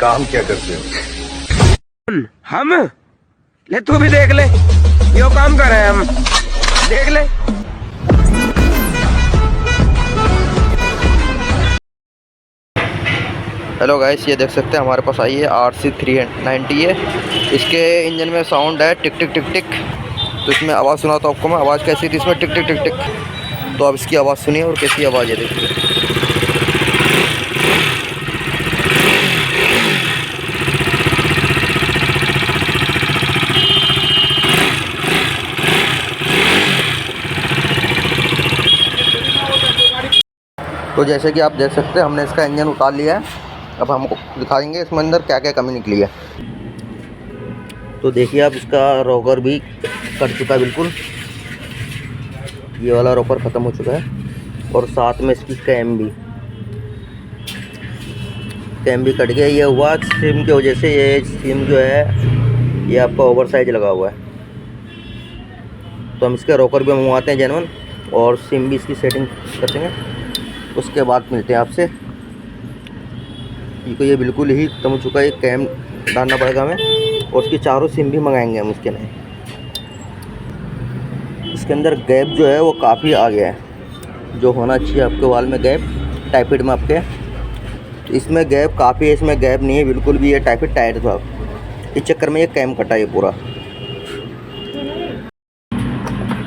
काम क्या करते हो? हम ले तू भी देख ले, यो काम कर रहे हैं हम, देख ले। हेलो गाइस, ये देख सकते हैं हमारे पास आई है RC390 है। इसके इंजन में साउंड है टिक टिक टिक टिक। तो इसमें आवाज़ सुनाता हूँ आपको मैं, आवाज़ कैसी थी इसमें, टिक टिक टिक टिक। तो अब इसकी आवाज़ सुनिए और कैसी आवाज़ है देखिए। तो जैसे कि आप देख सकते हैं हमने इसका इंजन उतार लिया है। अब हमको दिखाएंगे इसमें अंदर क्या क्या कमी निकली है। तो देखिए आप, इसका रॉकर भी कट चुका है बिल्कुल, ये वाला रॉकर ख़त्म हो चुका है। और साथ में इसकी कैम भी कट गया। ये हुआ सिम की वजह से, ये सिम जो है ये आपका ओवर साइज लगा हुआ है। तो हम इसके रॉकर भी मंगवाते हैं जेन्युइन, और सिम भी इसकी सेटिंग कर देंगे। उसके बाद मिलते हैं आपसे। ये बिल्कुल ही खत्म हो चुका है, ये कैम डालना पड़ेगा हमें, और उसकी चारों सिम भी मंगाएंगे हम इसके नए। इसके अंदर गैप जो है वो काफ़ी आ गया है, जो होना चाहिए आपके वाल में गैप टाइपिड में आपके, तो इसमें गैप काफ़ी है। इसमें गैप नहीं है बिल्कुल भी, ये टाइपिड टायर था, इस चक्कर में ये कैम कटा है पूरा।